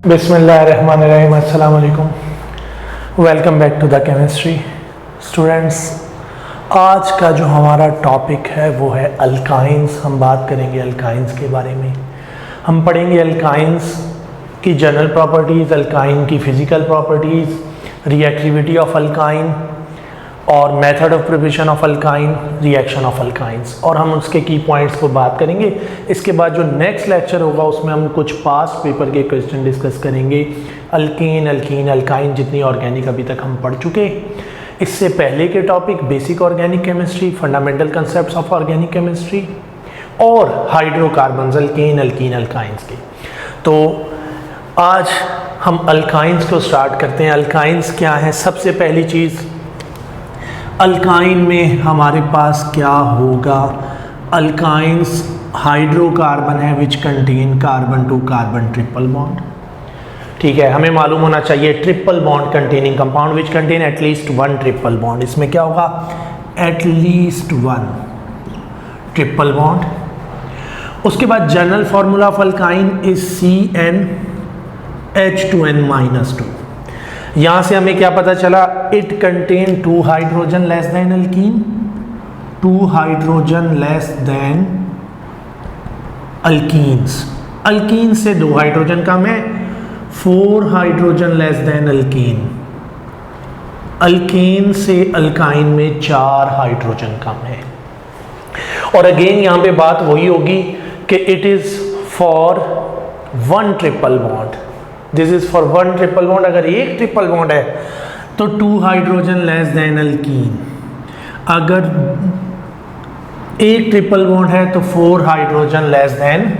बिस्मिल्लाहिर्रहमानिर्रहीम, अस्सलाम वालेकुम। Welcome back to the chemistry students. आज का जो हमारा टॉपिक है वो है अल्काइंस। हम बात करेंगे अल्काइंस के बारे में। हम पढ़ेंगे अल्काइंस की जनरल प्रॉपर्टीज़, अल्काइन की physical properties, reactivity of alkyne और method of preparation of alkyne, reaction of alkynes, और हम उसके की पॉइंट्स को बात करेंगे। इसके बाद जो नेक्स्ट लेक्चर होगा उसमें हम कुछ पास्ट पेपर के क्वेश्चन डिस्कस करेंगे। अल्कीन, अल्कीन, अल्काइन जितनी ऑर्गेनिक अभी तक हम पढ़ चुके। इससे पहले के topic basic organic chemistry, fundamental concepts of organic chemistry और हाइड्रोकार्बन्स, अल्कीन, अल्कीन, अल्काइंस के। तो आज हम अल्काइंस को स्टार्ट करते हैं। अल्काइंस क्या है? सबसे पहली चीज़, अल्काइन में हमारे पास क्या होगा? अल्काइंस हाइड्रोकार्बन है which contain carbon to carbon triple bond. ठीक है, हमें मालूम होना चाहिए triple bond containing compound which contain at least one triple bond. इसमें क्या होगा? At least one triple bond. उसके बाद general formula of alkyne is CnH2n-2। यहाँ से हमें क्या पता चला? It contain two hydrogen less than alkene, two hydrogen less than alkenes. Alkene से दो हाइड्रोजन कम है, four hydrogen less than alkyne. Alkyne से अल्काइन में चार हाइड्रोजन कम है। और अगेन यहाँ पे बात वही होगी कि it is for one triple bond. This is for one triple bond. अगर एक ट्रिपल बॉन्ड है तो two hydrogen less than alkene. अगर एक ट्रिपल बॉन्ड है तो four hydrogen less than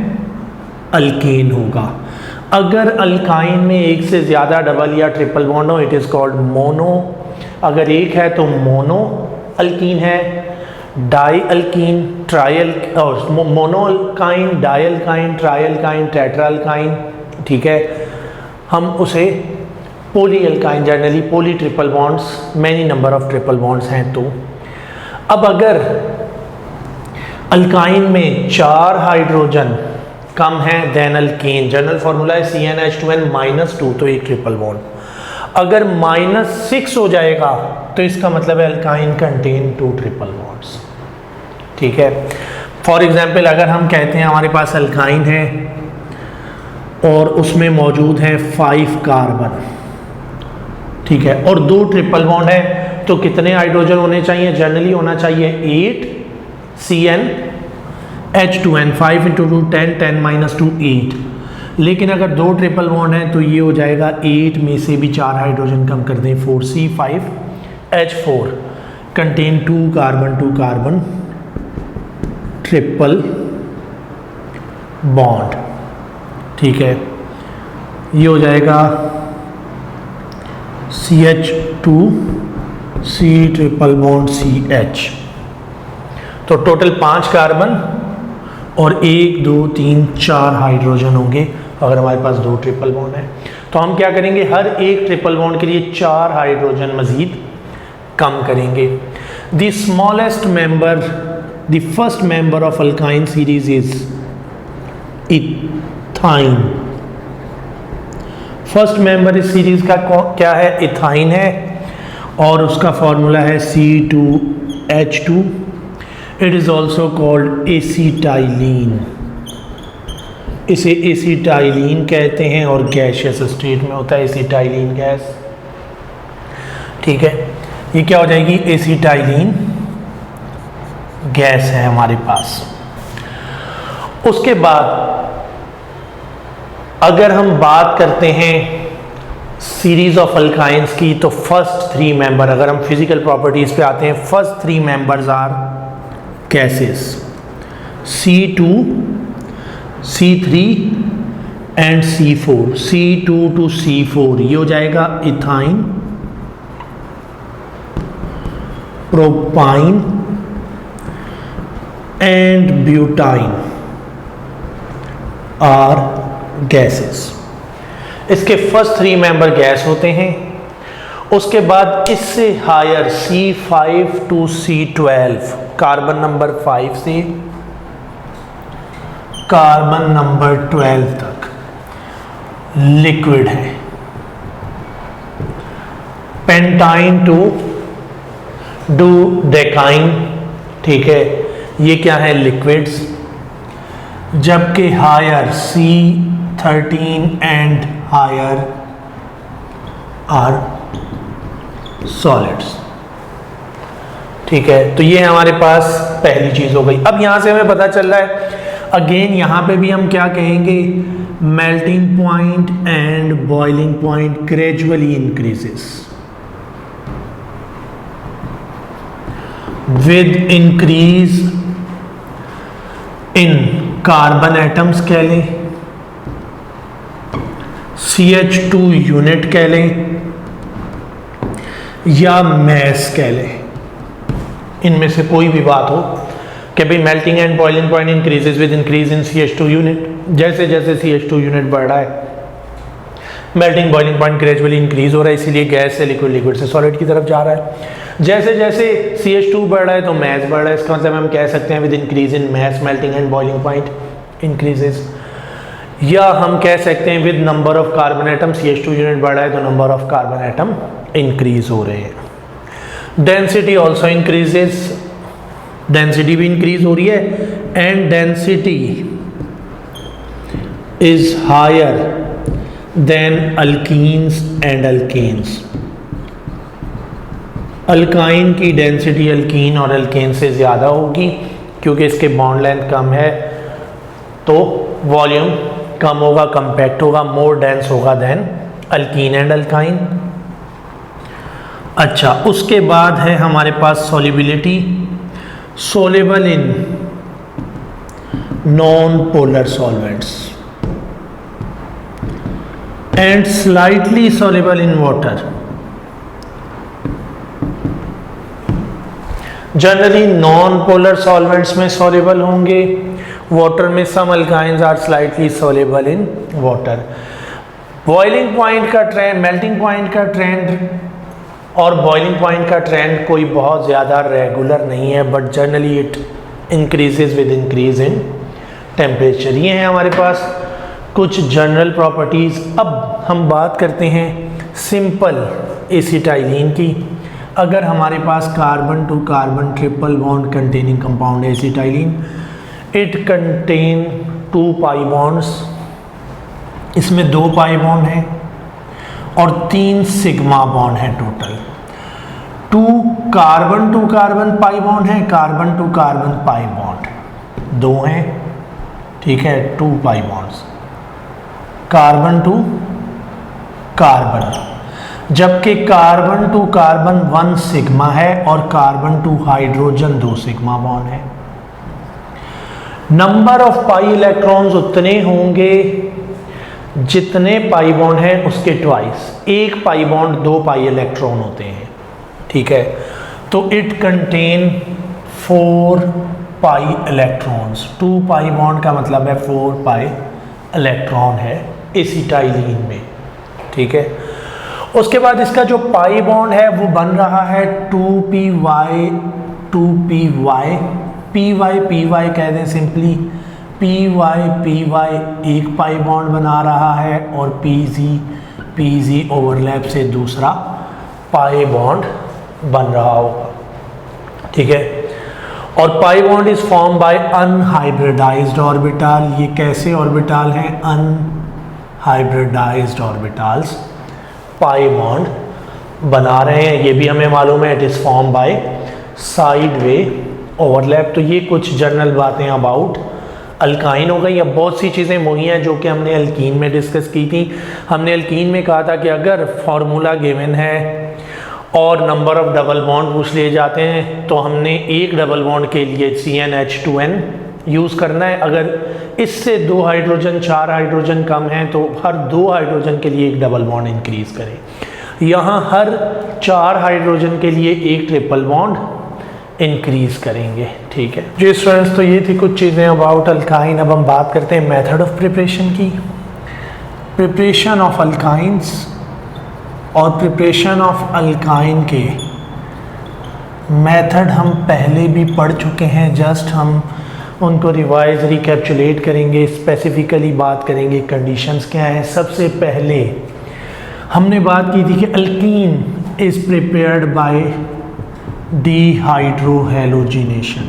alkene होगा। अगर अल्काइन में एक से ज़्यादा डबल या ट्रिपल बॉन्ड हो, इट इज़ कॉल्ड मोनो। अगर एक है तो मोनो अल्कीन है। Di alkene, trial, mono alkyne, di alkyne, tri alkyne, tetra alkyne, ठीक है, हम उसे poly alkyne, generally poly triple bonds, many number of triple bonds हैं। तो अब अगर अल्काइन में चार हाइड्रोजन कम है देन अल्कीन, जनरल फॉर्मूला है CnH2n-2, तो एक ट्रिपल बॉन्ड। अगर -6 हो जाएगा तो इसका मतलब है alkyne contain two triple bonds. ठीक है, फॉर एग्जाम्पल अगर हम कहते हैं हमारे पास अल्काइन है और उसमें मौजूद है 5 कार्बन, ठीक है, और दो ट्रिपल बॉन्ड है, तो कितने हाइड्रोजन होने चाहिए? जनरली होना चाहिए 8 CnH2n, 5 × 2 10, 10 - 2 8। लेकिन अगर दो ट्रिपल बॉन्ड है तो ये हो जाएगा 8 में से भी चार हाइड्रोजन कम कर दें, 4C5H4 contain two carbon triple bond. ठीक है, ये हो जाएगा CH2C ट्रिपल बॉन्ड CH। तो टोटल 5 कार्बन और 1 2 3 4 हाइड्रोजन होंगे अगर हमारे पास दो ट्रिपल बॉन्ड है। तो हम क्या करेंगे? हर एक ट्रिपल बॉन्ड के लिए 4 हाइड्रोजन मजीद कम करेंगे। The smallest member, the first member of alkyne series is ethyne. First member इस सीरीज का क्या है? इथाइन है, और उसका फॉर्मूला है C2H2। It is also called acetylene. इसे एसिटाइलिन कहते हैं और गैसियस स्टेट में होता है एसिटाइलिन गैस। ठीक है, ये क्या हो जाएगी? एसिटाइलिन गैस है हमारे पास। उसके बाद अगर हम बात करते हैं सीरीज ऑफ अल्काइंस की, तो फर्स्ट 3 मेंबर, अगर हम फिजिकल प्रॉपर्टीज पे आते हैं, first 3 members are gases, C2, C3 and C4। C2 to C4 ये हो जाएगा ethyne, propyne and butyne are gases. इसके फर्स्ट 3 मेंबर गैस होते हैं। उसके बाद इससे higher C5 to C12, carbon number 5 से कार्बन नंबर 12 तक, लिक्विड है। पेंटाइन टू डूडेकाइन, ठीक है, ये क्या है, लिक्विड्स। जबकि higher C13 and higher are solids, ठीक है। तो ये हमारे पास पहली चीज हो गई। अब यहां से हमें पता चल रहा है, अगेन यहां पे भी हम क्या कहेंगे, melting point and boiling point gradually increases with increase in carbon atoms कह लें, CH2 यूनिट कह लें, या मैस कह लें, इनमें से कोई भी बात हो कि भाई melting and boiling point increases with increase in CH2 unit. जैसे जैसे CH2 यूनिट बढ़ रहा है, melting boiling point gradually increase हो रहा है, इसीलिए गैस से लिक्विड, लिक्विड से सॉलिड की तरफ जा रहा है। जैसे जैसे CH2 बढ़ रहा है तो मैस बढ़ रहा है, इसका मतलब हम कह सकते हैं with increase in mass melting and boiling point increases. या हम कह सकते हैं with number of carbon atom, CH2 unit बढ़ रहा है तो number of carbon atom increase हो रहे हैं। डेंसिटी ऑल्सो इंक्रीजेस, डेंसिटी भी इंक्रीज हो रही है, and density is higher than alkenes and alkanes. Alkyne की डेंसिटी अल्कीन और अल्केन से ज़्यादा होगी क्योंकि इसके बॉन्ड लेंथ कम है, तो वॉल्यूम कम होगा, कंपैक्ट होगा, मोर डेंस होगा देन अल्कीन एंड अल्काइन। अच्छा, उसके बाद है हमारे पास solubility, soluble in non polar solvents and slightly soluble in water. Generally non polar solvents में सॉल्युबल होंगे, वाटर में some alkynes are slightly soluble in water. Boiling point का ट्रेंड, मेल्टिंग पॉइंट का ट्रेंड और बॉइलिंग पॉइंट का trend कोई बहुत ज़्यादा रेगुलर नहीं है, but generally it increases with increase in temperature. ये हैं हमारे पास कुछ जनरल प्रॉपर्टीज़। अब हम बात करते हैं सिंपल एसिटाइलिन की। अगर हमारे पास carbon to carbon triple bond containing compound acetylene, it contain 2 pi bonds, इसमें 2 पाई बॉन्ड हैं और 3 सिग्मा बॉन्ड हैं total. 2 carbon to carbon pi bond है, carbon to carbon pi bond 2 हैं, ठीक है, 2 pi bonds carbon to carbon. जबकि carbon to carbon 1 sigma है और carbon to hydrogen 2 sigma bond है। नंबर ऑफ पाई इलेक्ट्रॉन्स उतने होंगे जितने पाई बॉन्ड है उसके ट्वाइस। 1 पाई बॉन्ड 2 पाई इलेक्ट्रॉन होते हैं, ठीक है। तो it contain 4 pi electrons. 2 pi bond का मतलब है 4 पाई इलेक्ट्रॉन है एसिटाइलिन में, ठीक है। उसके बाद इसका जो पाई बॉन्ड है वो बन रहा है 2py 2py, py कह दें सिंपली, py 1 पाई बॉन्ड बना रहा है और pz ओवरलैप से दूसरा पाई बॉन्ड बन रहा होगा, ठीक है। और pi bond is form by unhybridised orbital. ये कैसे ऑर्बिटल हैं? अनहाइब्रिडाइज्ड ऑर्बिटल्स पाई बॉन्ड बना रहे हैं, ये भी हमें मालूम है। It is form by side way overlap. तो ये कुछ जनरल बातें अबाउट अल्काइन हो गई। अब बहुत सी चीज़ें वही हैं जो कि हमने अल्कीन में डिस्कस की थी। हमने अल्कीन में कहा था कि अगर फॉर्मूला गिवन है और नंबर ऑफ डबल बॉन्ड पूछ लिए जाते हैं तो हमने एक डबल बॉन्ड के लिए CnH2n यूज़ करना है। अगर इससे 2 हाइड्रोजन 4 हाइड्रोजन कम हैं तो हर 2 हाइड्रोजन के लिए एक डबल बॉन्ड इंक्रीज करें। यहाँ हर 4 हाइड्रोजन के लिए एक ट्रिपल बॉन्ड इंक्रीज करेंगे, ठीक है जी स्टूडेंट्स। तो ये थी कुछ चीज़ें अबाउट अल्काइन। अब हम बात करते हैं मेथड ऑफ प्रिपरेशन की। प्रिपरेशन ऑफ अल्काइंस और प्रिपरेशन ऑफ अल्काइन के मेथड हम पहले भी पढ़ चुके हैं, जस्ट हम उनको रिवाइज रिकैप्चुलेट करेंगे, स्पेसिफिकली बात करेंगे कंडीशंस क्या हैं। सबसे पहले हमने बात की थी कि अल्कीन इज़ प्रिपेयर्ड बाय डिहाइड्रोहैलोजिनेशन।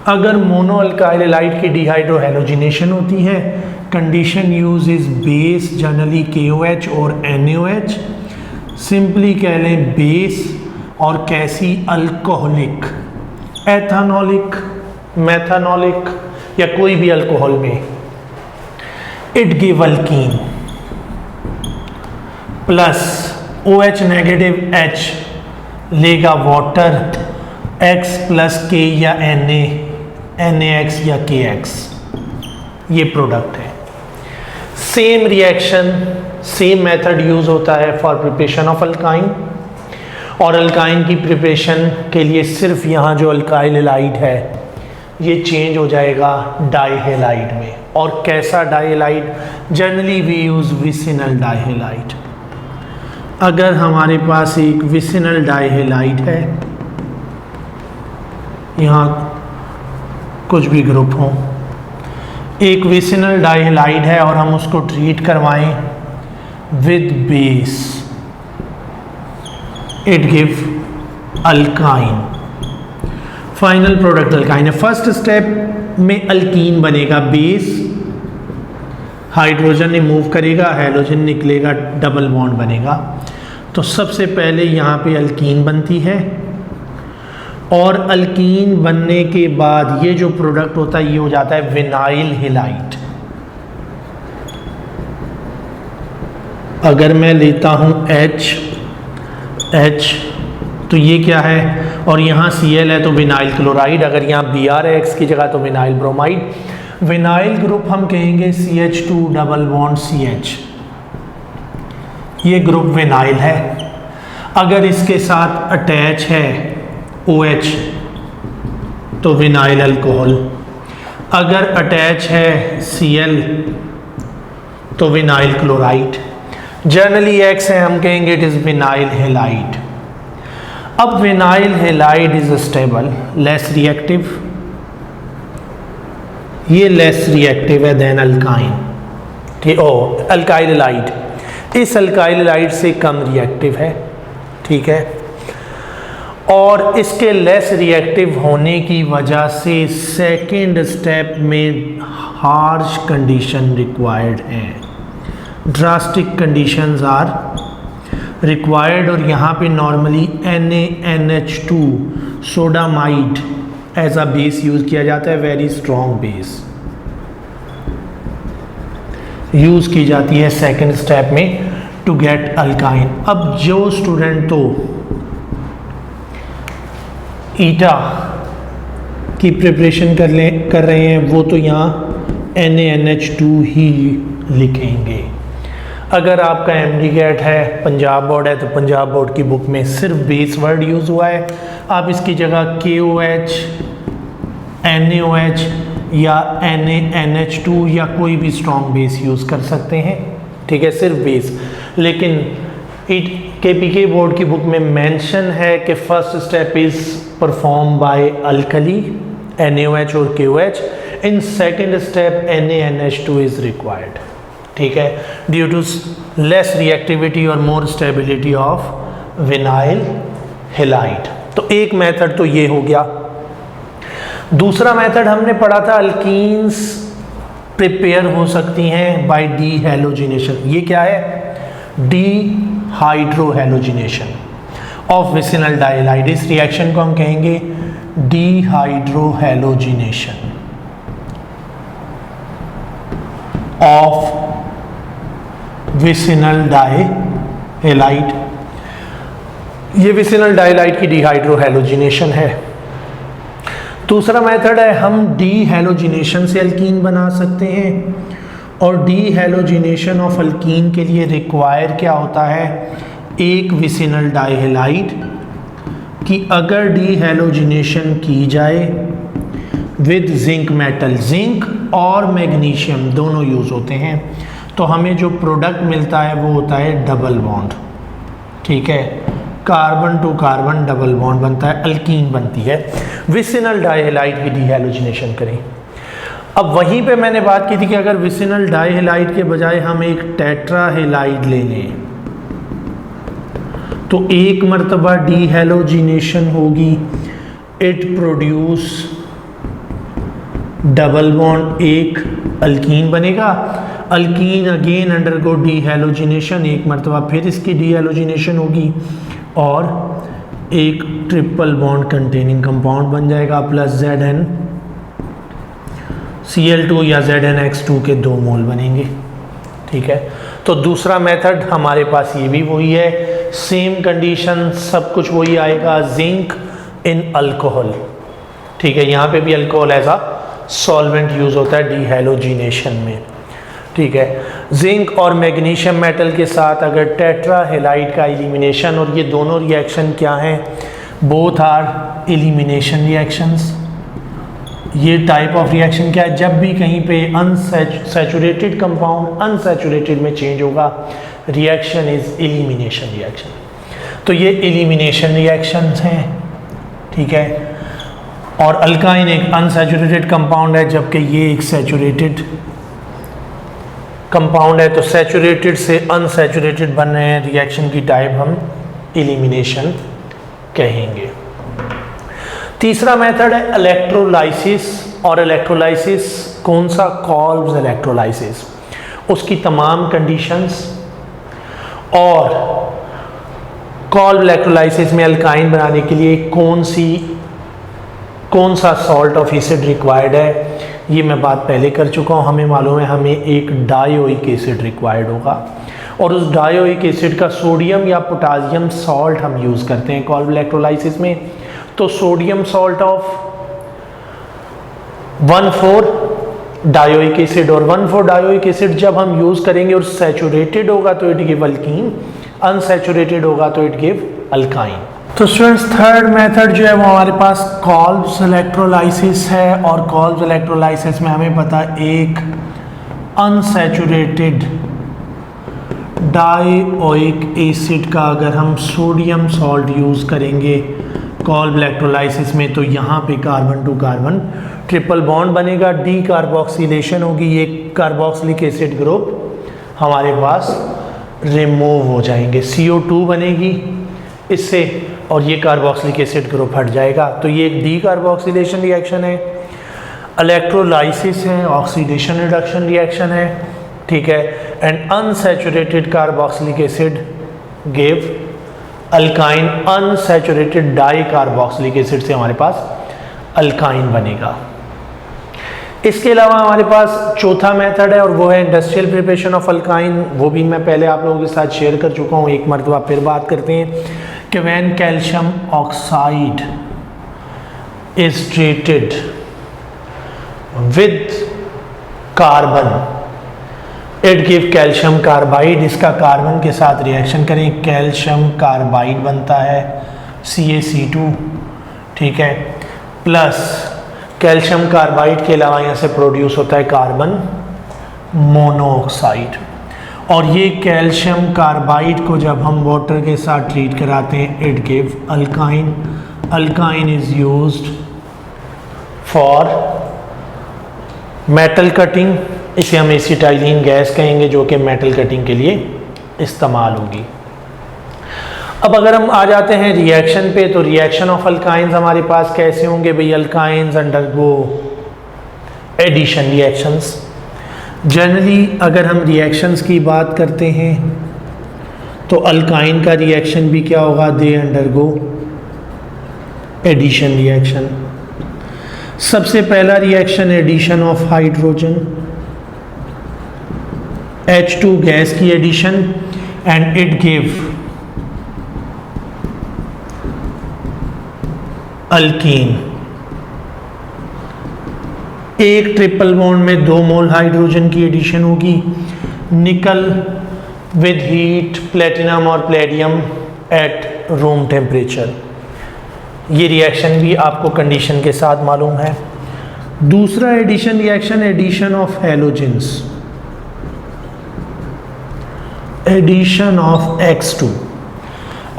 अगर मोनो अल्काइल हैलाइड की डिहाइड्रोहैलोजिनेशन होती है, condition use is base, generally KOH और NaOH। सिंपली कह लें बेस, और कैसी अल्कोहलिक, एथानोलिक, मेथानोलिक या कोई भी अल्कोहल में। It give alkyne plus OH negative H लेगा वाटर X प्लस K या NaX या KX, ये प्रोडक्ट है। Same reaction, same method use होता है फॉर प्रिपरेशन ऑफ अल्काइन, और अल्काइन की प्रिपरेशन के लिए सिर्फ यहाँ जो अल्काइल हैलाइड है ये चेंज हो जाएगा डाइहेलाइड में। और कैसा dihalide? Generally we use vicinal dihalide. अगर हमारे पास एक विसिनल डाइहेलाइड है, यहाँ कुछ भी ग्रुप हो, एक विसिनल डाइहेलाइड है और हम उसको ट्रीट करवाएं with base, it give alkyne. Final product alkyne है। फर्स्ट स्टेप में अल्कीन बनेगा, बेस हाइड्रोजन रिमूव करेगा, हाइड्रोजन निकलेगा, डबल बॉन्ड बनेगा। तो सबसे पहले यहाँ पे अल्कीन बनती है, और अल्कीन बनने के बाद ये जो प्रोडक्ट होता है ये हो जाता है विनाइल हैलाइड। अगर मैं लेता हूँ H तो ये क्या है, और यहाँ Cl है तो विनाइल क्लोराइड। अगर यहाँ Br है X की जगह तो विनाइल ब्रोमाइड। विनाइल ग्रुप हम कहेंगे CH2 डबल बॉन्ड CH, ये ग्रुप विनाइल है। अगर इसके साथ अटैच है OH तो विनाइल अल्कोहल। अगर अटैच है Cl तो विनाइल क्लोराइड। जनरली X है, हम कहेंगे इट इज विनाइल हैलाइड। अब vinyl halide is stable, less reactive, ये लेस रिएक्टिव है देन अल्काइन, ठीक, अल्काइल हैलाइड इस अल्काइल हैलाइड से कम रिएक्टिव है, ठीक है। और इसके लेस रिएक्टिव होने की वजह से सेकेंड स्टेप में हार्श कंडीशन रिक्वायर्ड है, ड्रास्टिक कंडीशंस आर रिक्वायर्ड। और यहाँ पे normally NaNH2 sodamide as a base use किया जाता है, वेरी स्ट्रॉन्ग बेस यूज की जाती है सेकेंड स्टेप में टू गेट अल्काइन। अब जो स्टूडेंट तो ईटा की प्रिपरेशन कर रहे हैं वो तो यहाँ NaNH2 ही लिखेंगे। अगर आपका MD-GAT है, पंजाब बोर्ड है, तो पंजाब बोर्ड की बुक में सिर्फ बेस वर्ड यूज़ हुआ है। आप इसकी जगह KOH, NaOH या NaNH2 या कोई भी स्ट्रॉन्ग बेस यूज़ कर सकते हैं, ठीक है, सिर्फ बेस। लेकिन KPK बोर्ड की बुक में मेंशन है कि first step is perform by alkali NaOH और KOH, in second step NaNH2 is required, ठीक है, ड्यू टू लेस रिएक्टिविटी और more stability of vinyl halide. तो एक मेथड तो ये हो गया। दूसरा मेथड हमने पढ़ा था, अल्कीन्स प्रिपेयर हो सकती हैं बाय डीहैलोजिनेशन। ये क्या है? डीहाइड्रोहैलोजिनेशन ऑफ विसिनल डाइहैलाइड। इस रिएक्शन को हम कहेंगे डीहाइड्रोहैलोजिनेशन ऑफ विसिनल डाइहैलाइड। ये विसिनल डाइहैलाइड की डीहाइड्रोहैलोजिनेशन है। दूसरा मेथड है, हम डीहैलोजिनेशन से अल्कीन बना सकते हैं। और डीहैलोजिनेशन ऑफ अल्कीन के लिए रिक्वायर क्या होता है? एक विसिनल डाइहैलाइड कि अगर डीहैलोजिनेशन की जाए विद जिंक मेटल, जिंक और मैग्नीशियम दोनों यूज होते हैं, तो हमें जो प्रोडक्ट मिलता है वो होता है डबल बॉन्ड, ठीक है, carbon to carbon double bond बनता है, अल्कीन बनती है। विसिनल डाइहेलाइड की डीहैलोजिनेशन करें। अब वहीं पे मैंने बात की थी कि अगर विसिनल डाइहेलाइड के बजाय हम एक टेट्राहेलाइड ले लें तो एक मर्तबा डीहैलोजिनेशन होगी, इट प्रोड्यूस डबल बॉन्ड, एक अल्कीन बनेगा। अल्कीन अगेन अंडरगो डीहैलोजिनेशन, एक मर्तबा फिर इसकी डीहैलोजिनेशन होगी और एक ट्रिपल बॉन्ड कंटेनिंग कंपाउंड बन जाएगा प्लस ZnCl2 या ZnX2 के 2 मोल बनेंगे। ठीक है, तो दूसरा मेथड हमारे पास ये भी वही है, सेम कंडीशन, सब कुछ वही आएगा, जिंक इन अल्कोहल। ठीक है, यहाँ पे भी alcohol as a solvent use होता है डीहैलोजिनेशन में। ठीक है, जिंक और मैग्नीशियम मेटल के साथ अगर टेट्राहेलाइड का एलिमिनेशन, और ये दोनों रिएक्शन क्या हैं, बोथ आर एलिमिनेशन रिएक्शंस। ये टाइप ऑफ रिएक्शन क्या है, जब भी कहीं पे अनसैचुरेटेड कंपाउंड अनसैचुरेटेड में चेंज होगा, रिएक्शन इज एलिमिनेशन रिएक्शन। तो ये एलिमिनेशन रिएक्शंस हैं। ठीक है, और अल्काइन एक अनसैचुरेटेड कंपाउंड है जबकि ये एक सैचुरेटेड कंपाउंड है, तो सैचुरेटेड से अनसैचुरेटेड बन रहे हैं, रिएक्शन की टाइप हम एलिमिनेशन कहेंगे। तीसरा मेथड है इलेक्ट्रोलाइसिस, और इलेक्ट्रोलाइसिस कौन सा, कॉल्ब्स इलेक्ट्रोलाइसिस, उसकी तमाम कंडीशंस, और कॉल्ब इलेक्ट्रोलाइसिस में अल्काइन बनाने के लिए कौन सा सॉल्ट ऑफ एसिड रिक्वायर्ड है, ये मैं बात पहले कर चुका हूँ। हमें मालूम है हमें एक डायोइक एसिड रिक्वायर्ड होगा, और उस डायोइक एसिड का सोडियम या पोटासियम सॉल्ट हम यूज़ करते हैं कॉल्ब इलेक्ट्रोलाइसिस में। तो sodium salt of 1,4 dioic acid, और 1,4 डायोइक एसिड जब हम यूज़ करेंगे और सैचुरेटेड होगा तो इट गिव अल्कीन, अनसैचुरेटेड होगा तो इट गिव अल्काइन। तो स्टूडेंट्स थर्ड मेथड जो है वो हमारे पास कॉल्ब्स इलेक्ट्रोलाइसिस है, और कॉल्ब्स इलेक्ट्रोलाइसिस में हमें पता है एक अनसैचुरेटेड डायोइक एसिड का अगर हम सोडियम सॉल्ट यूज़ करेंगे कॉल्ब इलेक्ट्रोलाइसिस में, तो यहाँ पे carbon to carbon triple bond बनेगा, डी कार्बोक्सिलेशन होगी, ये कार्बोक्सिलिक एसिड ग्रुप हमारे पास रिमूव हो जाएंगे, CO2 बनेगी इससे, और ये कार्बोक्सिलिक एसिड ग्रुप हट जाएगा। तो ये एक डी कार्बोक्सिलेशन रिएक्शन है, इलेक्ट्रोलाइसिस है, ऑक्सीडेशन रिडक्शन रिएक्शन है। ठीक है, and unsaturated carboxylic acid give alkyne, unsaturated di carboxylic acid से हमारे पास अल्काइन बनेगा। इसके अलावा हमारे पास चौथा मेथड है और वो है इंडस्ट्रियल प्रिपरेशन ऑफ अल्काइन, वो भी मैं पहले आप लोगों के साथ शेयर कर चुका हूँ, एक मरतबा फिर बात करते हैं कि when calcium oxide is treated with carbon it give calcium carbide. इसका कार्बन के साथ रिएक्शन करें, कैल्शियम कार्बाइड बनता है CaC2। ठीक है, प्लस कैल्शियम कार्बाइड के अलावा यहाँ से प्रोड्यूस होता है कार्बन मोनोऑक्साइड, और ये कैल्शियम कार्बाइड को जब हम वाटर के साथ ट्रीट कराते हैं it give alkyne. Alkyne is used for metal cutting, इसे हम एसिटाइलिन गैस कहेंगे जो कि मेटल कटिंग के लिए इस्तेमाल होगी। अब अगर हम आ जाते हैं रिएक्शन पे, तो रिएक्शन ऑफ अल्काइंस हमारे पास कैसे होंगे भाई, alkynes undergo addition reactions. Generally अगर हम रिएक्शंस की बात करते हैं तो अल्काइन का रिएक्शन भी क्या होगा, दे अंडरगो एडिशन रिएक्शन। सबसे पहला reaction addition of hydrogen, H2 gas की addition, and it give alkene. एक ट्रिपल बॉन्ड में 2 मोल हाइड्रोजन की एडिशन होगी, निकल विद हीट, प्लेटिनम और प्लेडियम एट रूम टेम्परेचर। ये रिएक्शन भी आपको कंडीशन के साथ मालूम है। दूसरा addition reaction addition of halogens, addition of X2।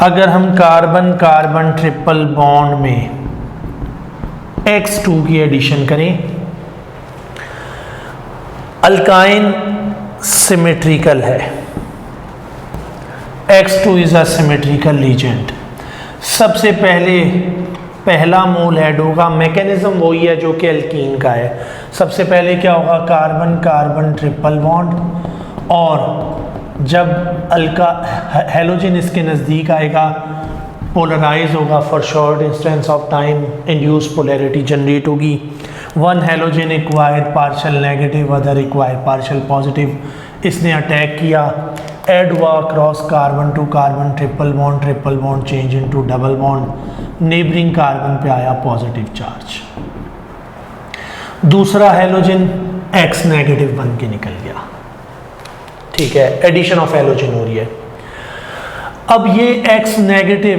अगर हम कार्बन कार्बन ट्रिपल बॉन्ड में X2 की एडिशन करें, अल्काइन सिमेट्रिकल है, X2 is a symmetrical legend. सबसे पहला मोल ऐड होगा, मैकेनिज्म वही है जो कि एल्कीन का है। सबसे पहले क्या होगा, कार्बन कार्बन ट्रिपल बॉन्ड, और जब हेलोजन इसके नज़दीक आएगा पोलराइज होगा, for short instance of time induce polarity generate होगी। One halogen acquired partial negative, other acquired partial positive. इसने अटैक किया, ऐड हुआ cross carbon to carbon triple bond change into double bond, neighbouring carbon पे आया positive charge. दूसरा halogen X negative बन के निकल गया, ठीक है, एडिशन ऑफ हेलोजन हो रही है। अब ये X नेगेटिव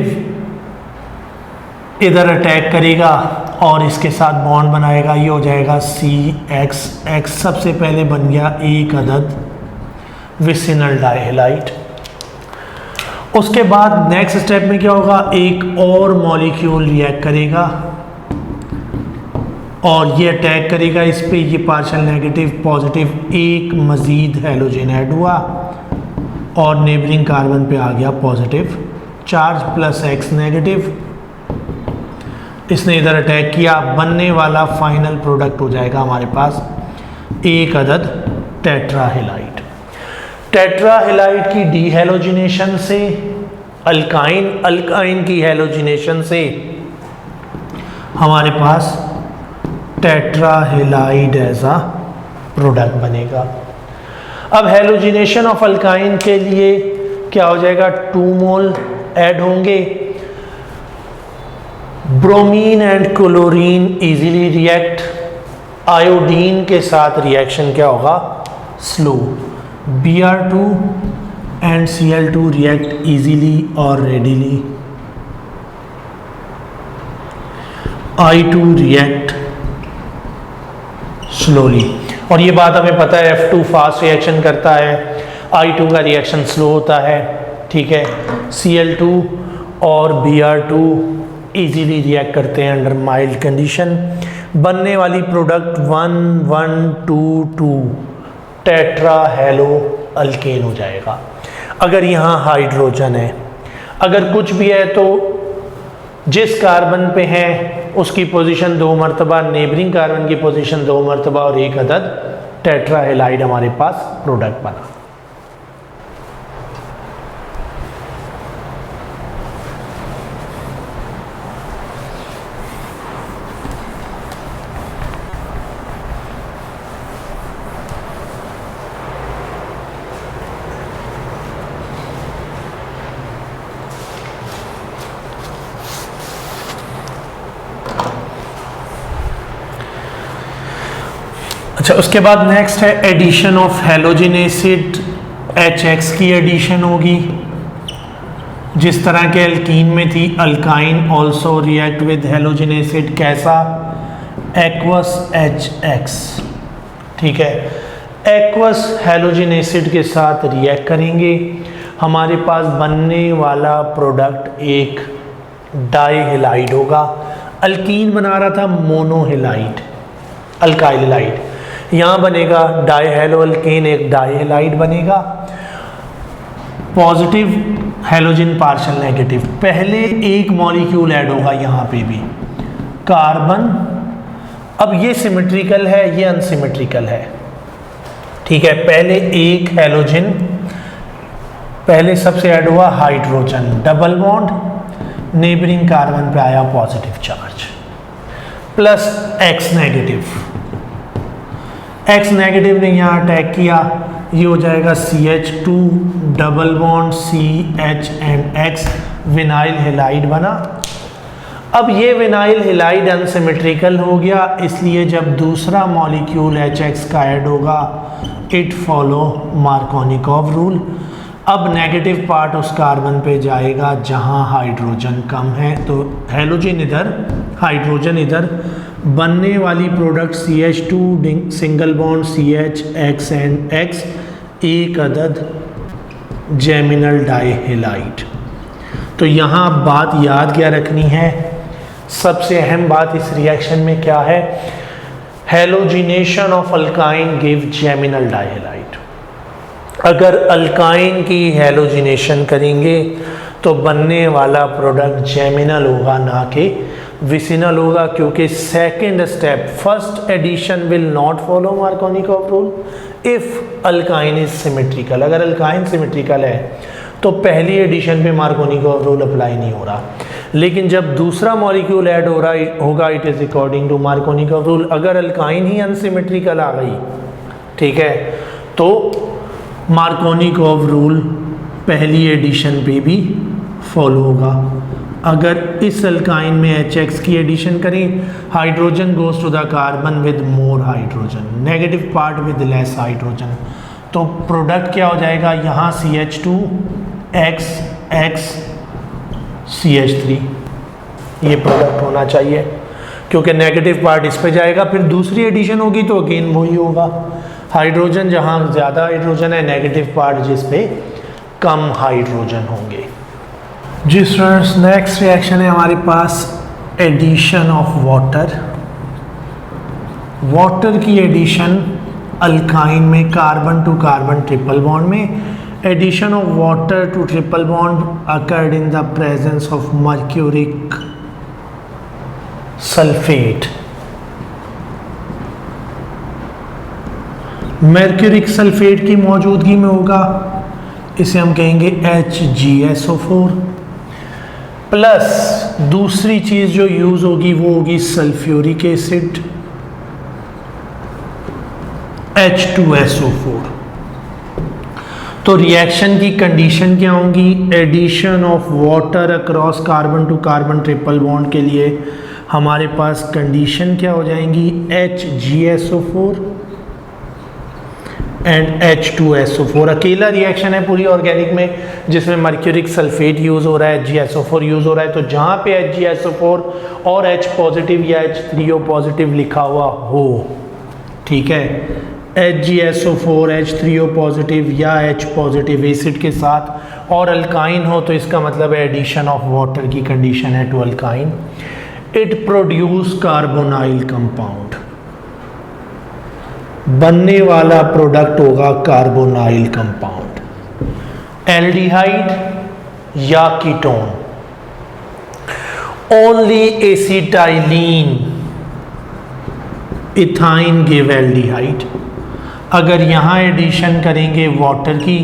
इधर अटैक करेगा और इसके साथ बॉन्ड बनाएगा, ये हो जाएगा CX। सबसे पहले बन गया एक अदद विसिनल डाइहेलाइड। उसके बाद नेक्स्ट स्टेप में क्या होगा, एक और मॉलिक्यूल रिएक्ट करेगा और ये अटैक करेगा इस पे, ये पार्शियल नेगेटिव पॉजिटिव, एक मजीद हेलोजन ऐड हुआ और नेबरिंग कार्बन पे आ गया positive charge plus X negative. इसने इधर अटैक किया, बनने वाला फाइनल प्रोडक्ट हो जाएगा हमारे पास एक अदद टेट्राहेलाइड। टेट्राहेलाइड की डीहेलोजिनेशन से अल्काइन की हेलोजिनेशन से हमारे पास टेट्राहेलाइड एज अ प्रोडक्ट बनेगा। अब हेलोजिनेशन ऑफ अल्काइन के लिए क्या हो जाएगा, 2 मोल ऐड होंगे, bromine and chlorine easily react, iodine के साथ रिएक्शन क्या होगा, slow, Br2 and Cl2 react easily और रेडिली, I2 रिएक्ट स्लोली। और ये बात हमें पता है, F2 फास्ट रिएक्शन करता है, I2 का रिएक्शन स्लो होता है, ठीक है। Cl2 और Br2 इजीली रिएक्ट करते हैं अंडर माइल्ड कंडीशन। बनने वाली प्रोडक्ट 1,1,2,2 टेट्राहेलो अल्केन हो जाएगा। अगर यहाँ हाइड्रोजन है, अगर कुछ भी है तो जिस कार्बन पे है उसकी पोजीशन 2 मरतबा, नेबरिंग कार्बन की पोजीशन 2 मरतबा और एक अदद टेट्राहेलाइड हमारे पास प्रोडक्ट बना। अच्छा, उसके बाद नेक्स्ट है addition of halogen acid, HX की एडिशन होगी। जिस तरह के एल्कीन में थी, alkyne also react with halogen acid, कैसा, एक्वस HX, ठीक है। एक्वस हेलोजन एसिड के साथ रिएक्ट करेंगे, हमारे पास बनने वाला प्रोडक्ट एक डाइहेलाइड होगा। अल्कीन बना रहा था मोनोहेलाइड, अल्काइलाइड, यहाँ बनेगा डाइहेलो अल्केन, एक डाइहेलाइड बनेगा। पॉजिटिव हेलोजन पार्शियल नेगेटिव, पहले एक मॉलिक्यूल ऐड होगा यहाँ पे भी, कार्बन। अब ये सिमेट्रिकल है, ये अनसिमेट्रिकल है, ठीक है। पहले एक हेलोजन, पहले सबसे ऐड हुआ hydrogen, double bond, neighbouring carbon पे आया positive charge plus X negative. X negative ने यहाँ अटैक किया, ये हो जाएगा CH2 double bond CH and X, vinyl halide बना। अब ये विनाइल हेलाइड अनसिमेट्रिकल हो गया, इसलिए जब दूसरा मॉलिक्यूल HX का ऐड होगा, इट फॉलो मार्कोनिकॉव रूल। अब नेगेटिव पार्ट उस कार्बन पे जाएगा जहाँ हाइड्रोजन कम है, तो हेलोजन इधर, हाइड्रोजन इधर, बनने वाली product CH2 single bond CH X and X, एक अदद जेमिनल डाइहेलाइड। तो यहाँ बात याद क्या रखनी है, सबसे अहम बात इस रिएक्शन में क्या है, halogenation of alkyne give geminal dihalide. अगर अल्काइन की हेलोजिनेशन करेंगे तो बनने वाला प्रोडक्ट जेमिनल होगा, ना कि विसिनल होगा, क्योंकि second step, first edition will not follow Markovnikov rule if alkyne is symmetrical. अगर अल्काइन सिमेट्रिकल है तो पहली एडिशन पे मार्कोनिकॉफ रूल अप्लाई नहीं हो रहा, लेकिन जब दूसरा मॉलिक्यूल ऐड हो रहा होगा it is according to Markovnikov rule. अगर अल्काइन ही अनसिमेट्रिकल आ गई, ठीक है, तो मार्कोनिकॉफ रूल पहली एडिशन पे भी फॉलो होगा। अगर इस अल्काइन में HX की एडिशन करें, hydrogen goes to the carbon with more hydrogen, negative part with less hydrogen, तो प्रोडक्ट क्या हो जाएगा, यहाँ CH2 X X CH3, ये प्रोडक्ट होना चाहिए, क्योंकि नेगेटिव पार्ट इस पे जाएगा। फिर दूसरी एडिशन होगी तो अगेन वही होगा, हाइड्रोजन जहाँ ज़्यादा हाइड्रोजन है, नेगेटिव पार्ट जिस पे कम हाइड्रोजन होंगे। जी स्टूडेंट्स, नेक्स्ट रिएक्शन है हमारे पास एडिशन ऑफ वाटर। वाटर की एडिशन अल्काइन में carbon to carbon triple bond में, addition of water to triple bond occurred in the presence of mercuric sulphate. Mercuric sulphate की मौजूदगी में होगा, इसे हम कहेंगे HgSO4 प्लस दूसरी चीज जो यूज होगी वो होगी सल्फ्यूरिक एसिड H2SO4। तो रिएक्शन की कंडीशन क्या होंगी, addition of water across carbon to carbon triple bond के लिए हमारे पास कंडीशन क्या हो जाएंगी, HgSO4 एंड H2SO4। अकेला रिएक्शन है पूरी ऑर्गेनिक में जिसमें मर्क्यूरिक सल्फेट यूज़ हो रहा है, HgSO4 यूज़ हो रहा है, तो जहाँ पे HgSO4 और H पॉजिटिव या H3O पॉजिटिव लिखा हुआ हो, ठीक है, HgSO4 H3O पॉजिटिव या H पॉजिटिव एसिड के साथ और अल्काइन हो, तो इसका मतलब है एडिशन ऑफ वाटर की कंडीशन है to alkyne, it produce carbonyl compound, बनने वाला प्रोडक्ट होगा कार्बोनाइल कंपाउंड, एल्डिहाइड या ketone. Only acetylene ethyne give aldehyde. अगर यहाँ एडिशन करेंगे वाटर की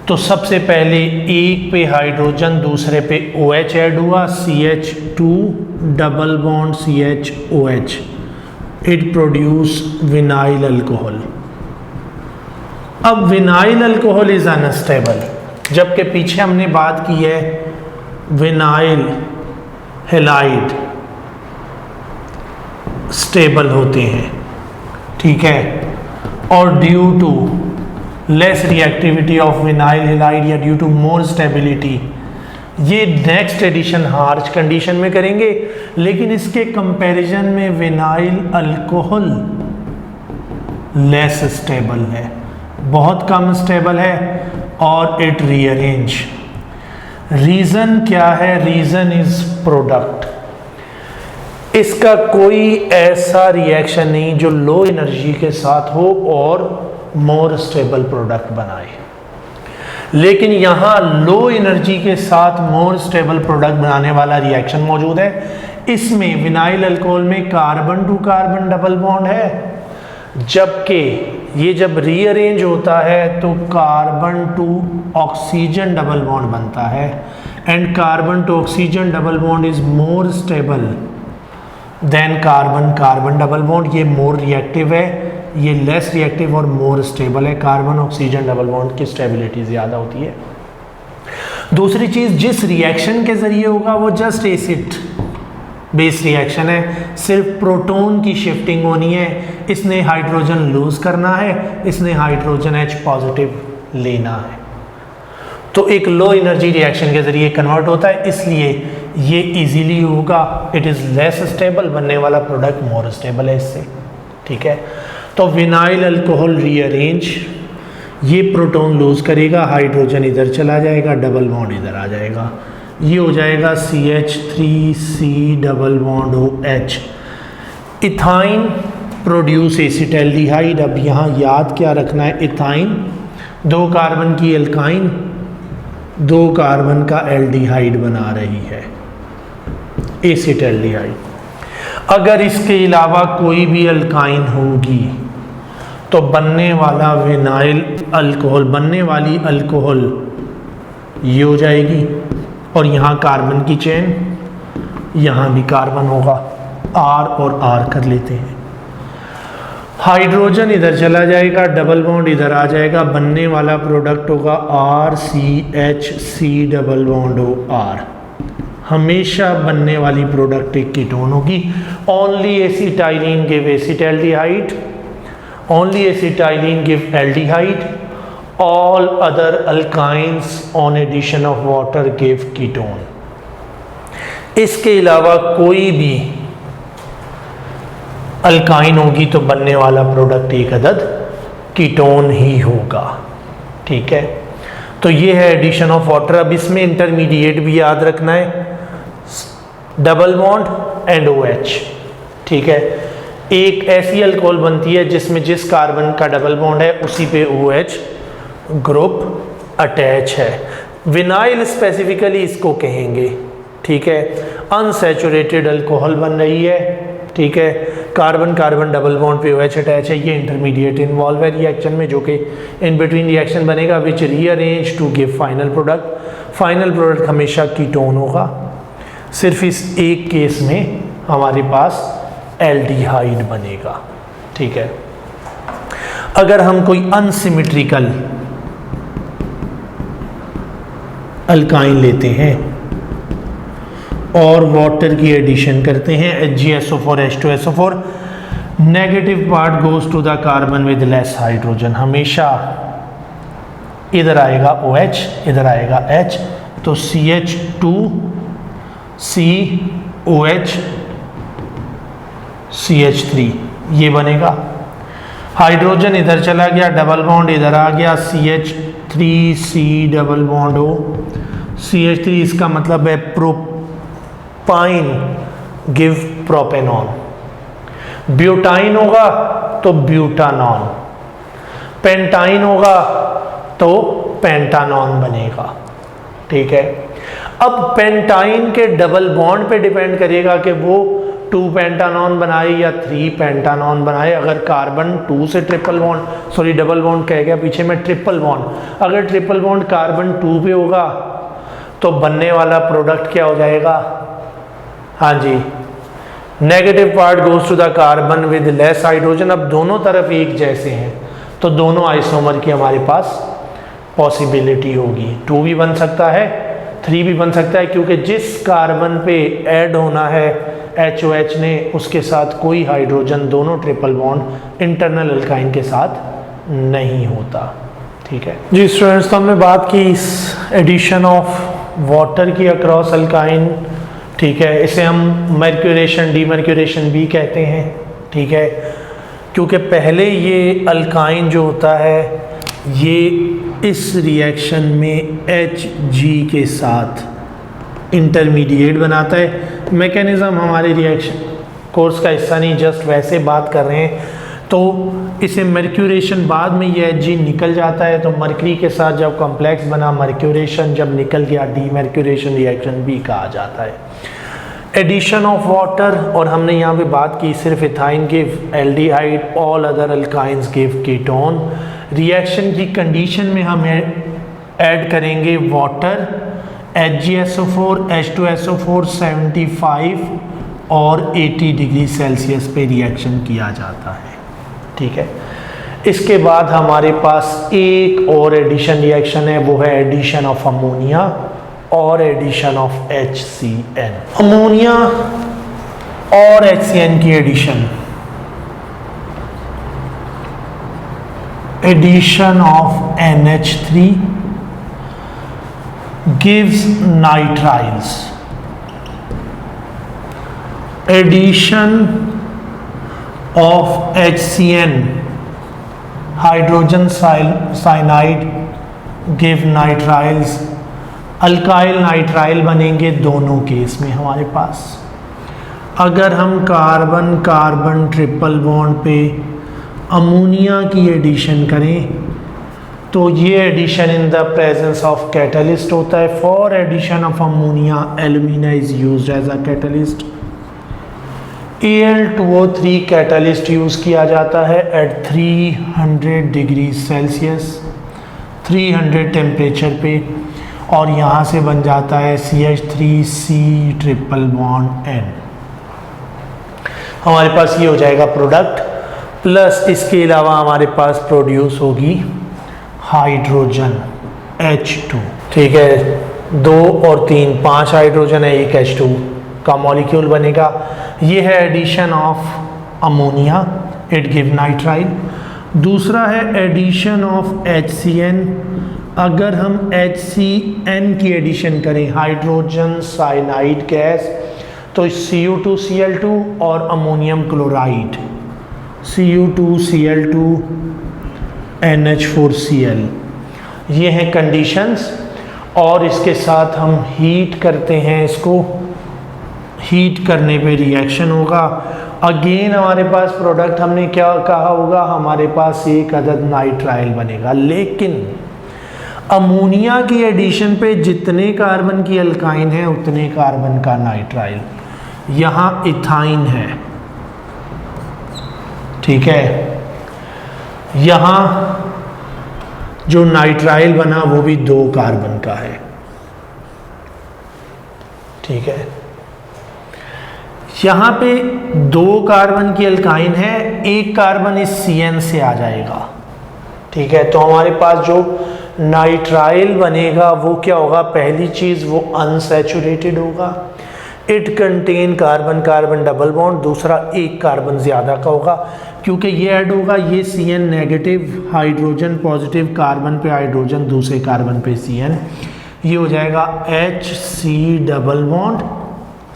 तो सबसे पहले एक पे हाइड्रोजन दूसरे पे OH ऐड हुआ, CH2 double bond CHOH, it produce vinyl alcohol. अब विनाइल अल्कोहल इज अनस्टेबल, जबकि पीछे हमने बात की है विनाइल हैलाइड स्टेबल होते हैं, ठीक है, और due to less reactivity of vinyl halide या ड्यू टू मोर स्टेबिलिटी ये नेक्स्ट एडिशन हार्श कंडीशन में करेंगे, लेकिन इसके कंपैरिजन में विनाइल अल्कोहल लेस स्टेबल है, बहुत कम स्टेबल है, और इट रीअरेंज। रीजन क्या है, रीजन इज प्रोडक्ट। इसका कोई ऐसा रिएक्शन नहीं जो लो एनर्जी के साथ हो और मोर स्टेबल प्रोडक्ट बनाए, लेकिन यहाँ लो एनर्जी के साथ मोर स्टेबल प्रोडक्ट बनाने वाला रिएक्शन मौजूद है। इसमें विनाइल अल्कोहल में carbon to carbon double bond है, जबकि ये जब रीअरेंज होता है तो carbon to oxygen double bond बनता है, and carbon to oxygen double bond is more stable than carbon carbon double bond. ये मोर रिएक्टिव है, ये लेस रिएक्टिव और मोर स्टेबल है। कार्बन ऑक्सीजन डबल बॉन्ड की स्टेबिलिटी ज़्यादा होती है। दूसरी चीज़, जिस रिएक्शन के ज़रिए होगा वो जस्ट एसिड बेस रिएक्शन है, सिर्फ प्रोटॉन की शिफ्टिंग होनी है। इसने हाइड्रोजन लूज करना है, इसने हाइड्रोजन H पॉजिटिव लेना है, तो एक लो एनर्जी रिएक्शन के ज़रिए कन्वर्ट होता है, इसलिए ये इजीली होगा। इट इज़ लेस स्टेबल, बनने वाला प्रोडक्ट मोर स्टेबल है इससे, ठीक है। तो विनाइल अल्कोहल रीअरेंज, ये प्रोटॉन लूज करेगा, हाइड्रोजन इधर चला जाएगा, डबल बॉन्ड इधर आ जाएगा, ये हो जाएगा CH3C⋯OH। Ethyne produce acetaldehyde. अब यहाँ याद क्या रखना है, इथाइन 2 कार्बन की एल्काइन 2 कार्बन का एल्डिहाइड बना रही है, एसिटैल्डिहाइड। अगर इसके अलावा कोई भी अल्काइन होगी तो बनने वाला विनाइल अल्कोहल, बनने वाली अल्कोहल ये हो जाएगी, और यहाँ कार्बन की चेन, यहाँ भी कार्बन होगा, R और R कर लेते हैं। हाइड्रोजन इधर चला जाएगा, डबल बॉन्ड इधर आ जाएगा, बनने वाला प्रोडक्ट होगा RCHC⋯OR। हमेशा बनने वाली प्रोडक्ट एक कीटोन होगी। Only acetylene give acetaldehyde, only acetylene give aldehyde, all other alkynes on addition of water give ketone. इसके अलावा कोई भी अल्काइन होगी तो बनने वाला प्रोडक्ट एक अदद कीटोन ही होगा। ठीक है, तो ये है एडिशन ऑफ वाटर। अब इसमें इंटरमीडिएट भी याद रखना है, डबल बॉन्ड एंड OH। ठीक है, एक ऐसी अल्कोहल बनती है जिसमें जिस कार्बन का डबल बॉन्ड है उसी पे OH ग्रुप अटैच है। विनाइल स्पेसिफिकली इसको कहेंगे। ठीक है, अनसैचुरेटेड अल्कोहल बन रही है। ठीक है, कार्बन कार्बन डबल बॉन्ड पे OH अटैच है, ये इंटरमीडिएट इन्वॉल्व है रिएक्शन में, जो कि इन बिटवीन रिएक्शन बनेगा which rearrange to give final product. Final product हमेशा कीटोन होगा। सिर्फ इस एक केस में हमारे पास एल्डिहाइड बनेगा। ठीक है, अगर हम कोई अनसिमेट्रिकल अल्काइन लेते हैं और वाटर की एडिशन करते हैं, HgSO4 H2SO4, negative part goes to the carbon with less hydrogen. हमेशा इधर आएगा OH, इधर आएगा H, तो CH2COH CH3 ये बनेगा। हाइड्रोजन इधर चला गया, डबल बॉन्ड इधर आ गया, CH3C⋯O CH3, इसका मतलब है प्रोपाइन गिव प्रोपेनॉन। ब्यूटाइन होगा तो ब्यूटानॉन, पेंटाइन होगा तो पेंटानॉन बनेगा। ठीक है, अब पेंटाइन के डबल बॉन्ड पे डिपेंड करेगा कि वो 2 पेंटानॉन बनाए या 3 पेंटानॉन बनाए। अगर कार्बन 2 से triple bond, sorry double bond कह गया पीछे में, ट्रिपल बॉन्ड, अगर ट्रिपल बॉन्ड कार्बन 2 पे होगा तो बनने वाला प्रोडक्ट क्या हो जाएगा, हाँ जी, negative part goes to the carbon with less hydrogen. अब दोनों तरफ एक जैसे हैं तो दोनों आइसोमर की हमारे पास पॉसिबिलिटी होगी। 2 भी बन सकता है, 3 भी बन सकता है, क्योंकि जिस कार्बन पे ऐड होना है HOH ने उसके साथ कोई हाइड्रोजन, दोनों ट्रिपल बॉन्ड इंटरनल अल्काइन के साथ नहीं होता। ठीक है जी स्टूडेंट्स, तो हमने बात की इस एडिशन ऑफ वाटर की अक्रॉस अल्काइन। ठीक है, इसे हम मर्क्यूरेशन, डीमर्क्यूरेशन भी कहते हैं। ठीक है, क्योंकि पहले ये अल्काइन जो होता है ये इस रिएक्शन में Hg के साथ इंटरमीडिएट बनाता है। मैकेनिज्म हमारे रिएक्शन कोर्स का हिस्सा नहीं, जस्ट वैसे बात कर रहे हैं। तो इसे मर्क्यूरेशन, बाद में ये Hg निकल जाता है तो मरकरी के साथ जब कॉम्प्लेक्स बना मर्क्यूरेशन, जब निकल गया डीमर्क्यूरेशन रिएक्शन भी कहा जाता है। एडिशन ऑफ वाटर, और हमने यहाँ पे बात की सिर्फ ethyne give aldehyde, all other alkynes give ketone. Reaction की कंडीशन में हम ऐड करेंगे वाटर, HgSO4 H2SO4 75 और 80 डिग्री सेल्सियस पे रिएक्शन किया जाता है। ठीक है, इसके बाद हमारे पास एक और एडिशन रिएक्शन है, वो है एडिशन ऑफ अमोनिया और एडिशन ऑफ HCN। अमोनिया और HCN की addition, addition of NH3 gives nitriles, addition of HCN, hydrogen cyanide, give nitriles, alkyl nitrile बनेंगे दोनों केस में हमारे पास। अगर हम कार्बन कार्बन ट्रिपल बॉन्ड पे अमोनिया की एडिशन करें तो ये addition in the presence of catalyst होता है। For addition of ammonia alumina is used as a catalyst. Al2O3 catalyst use किया जाता है एट 300 डिग्री सेल्सियस, 300 टेम्परेचर पे, और यहाँ से बन जाता है CH3C ट्रिपल बॉन्ड N। हमारे पास ये हो जाएगा प्रोडक्ट, प्लस इसके अलावा हमारे पास प्रोड्यूस होगी हाइड्रोजन H2। ठीक है, 2 और 3 5 हाइड्रोजन है, एक H2 का मॉलिक्यूल बनेगा। ये है addition of ammonia, it give nitrile. दूसरा है एडिशन ऑफ HCN। अगर हम HCN की एडिशन करें, हाइड्रोजन साइनाइड गैस, तो Cu2Cl2 और अमोनियम क्लोराइड Cu2Cl2 NH4Cl, ये हैं कंडीशंस। और इसके साथ हम हीट करते हैं, इसको हीट करने पे रिएक्शन होगा। अगेन हमारे पास प्रोडक्ट हमने क्या कहा होगा, हमारे पास एक अदद नाइट्राइल बनेगा। लेकिन अमोनिया की एडिशन पे जितने कार्बन की अल्काइन है उतने कार्बन का नाइट्राइल। यहाँ इथाइन है, ठीक है, यहाँ जो नाइट्राइल बना वो भी 2 कार्बन का है, ठीक है। यहाँ पे 2 कार्बन की अल्काइन है, एक कार्बन इस CN से आ जाएगा, ठीक है। तो हमारे पास जो नाइट्राइल बनेगा वो क्या होगा, पहली चीज वो अनसैचुरेटेड होगा, it contain carbon carbon double bond. दूसरा एक कार्बन ज्यादा का होगा क्योंकि ये ऐड होगा, ये CN negative, hydrogen positive, carbon पे हाइड्रोजन, दूसरे कार्बन पे CN, ये हो जाएगा HC double bond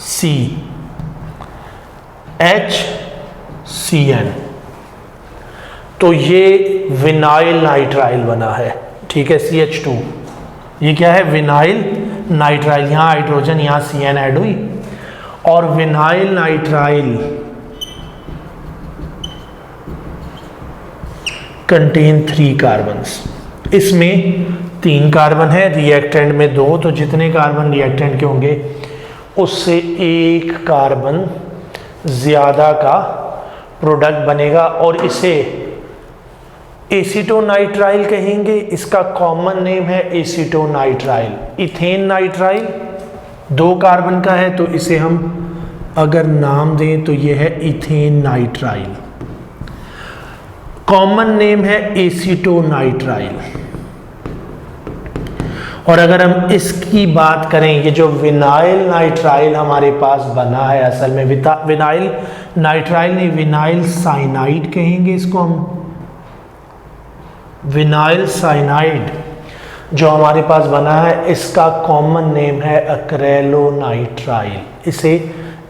C HCN। तो ये विनाइल नाइट्राइल बना है, ठीक है, CH2। ये क्या है, विनाइल नाइट्राइल। यहाँ हाइड्रोजन, यहाँ CN ऐड हुई, और विनाइल नाइट्राइल कंटेन 3 कार्बन्स। इसमें 3 कार्बन है, रिएक्टेंट में 2, तो जितने कार्बन रिएक्टेंट के होंगे उससे 1 कार्बन ज्यादा का प्रोडक्ट बनेगा, और इसे एसीटोनाइट्राइल कहेंगे। इसका कॉमन नेम है एसीटोनाइट्राइल। इथेन नाइट्राइल 2 कार्बन का है, तो इसे हम अगर नाम दें तो ये है इथेन नाइट्राइल। कॉमन नेम है एसीटोनाइट्राइल। और अगर हम इसकी बात करें, ये जो विनाइल नाइट्राइल हमारे पास बना है, असल में विनाइल नाइट्राइल नहीं, विनाइल साइनाइड कहेंगे इसको हम। विनाइल साइनाइड जो हमारे पास बना है, इसका कॉमन नेम है एक्रेलोनाइट्राइल। इसे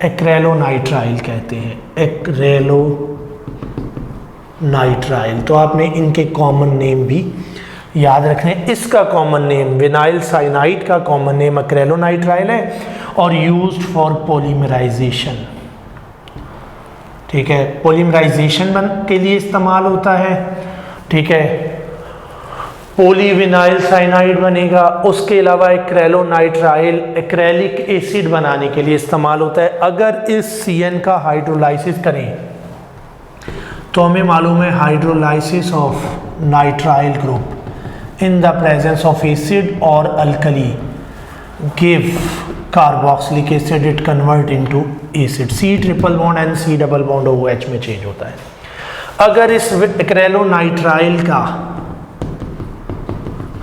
एक्रेलोनाइट्राइल कहते हैं, एक्रेलोनाइट्राइल। तो आपने इनके कॉमन नेम भी याद रखना है। इसका कॉमन नेम, विनाइल साइनाइड का कॉमन नेम एक्रेलोनाइट्राइल है, और यूज्ड फॉर पॉलीमराइजेशन, ठीक है, पॉलीमराइजेशन के लिए इस्तेमाल होता है, ठीक है। पॉलीविनाइल साइनाइड बनेगा। उसके अलावा एक्रेलोनाइट्राइल एक्रेलिक एसिड बनाने के लिए इस्तेमाल होता है। अगर इस CN का हाइड्रोलाइसिस करें तो हमें मालूम है hydrolysis of nitrile group in the presence of acid और alkali give carboxylic acid, it convert into acid. C triple bond N C double bond OH में चेंज होता है। अगर इस एक्रेलोनाइट्राइल का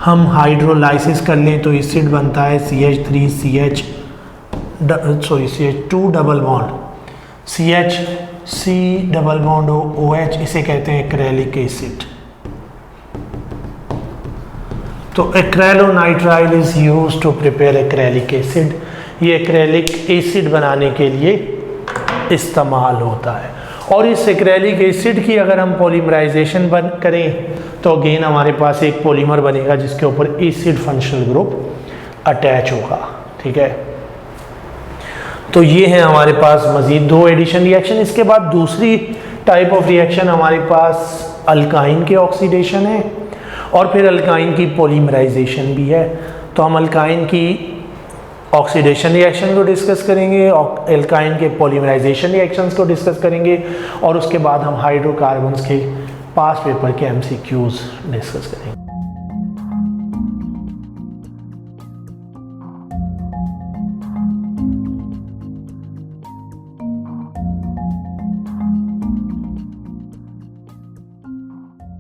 हम हाइड्रोलाइसिस कर लें तो एसिड बनता है CH2 double bond CH double bond OH, इसे कहते हैं एक्रेलिक एसिड। तो acrylonitrile is used to prepare acrylic acid. ये एक्रेलिक एसिड बनाने के लिए इस्तेमाल होता है। और इस एक्रेलिक एसिड की अगर हम पॉलीमराइजेशन करें तो अगेन हमारे पास एक पॉलीमर बनेगा जिसके ऊपर एसिड फंक्शनल ग्रुप अटैच होगा। ठीक है, तो ये है हमारे पास मज़ीद 2 एडिशन रिएक्शन। इसके बाद दूसरी टाइप ऑफ रिएक्शन हमारे पास अल्काइन के ऑक्सीडेशन है और फिर अल्काइन की पॉलीमराइजेशन भी है। तो हम अल्काइन की ऑक्सीडेशन रिएक्शन को डिस्कस करेंगे, अल्काइन के पॉलीमराइजेशन रिएक्शंस को डिस्कस करेंगे और उसके बाद हम हाइड्रोकार्बन्स के पास पेपर के MCQs डिस्कस करेंगे।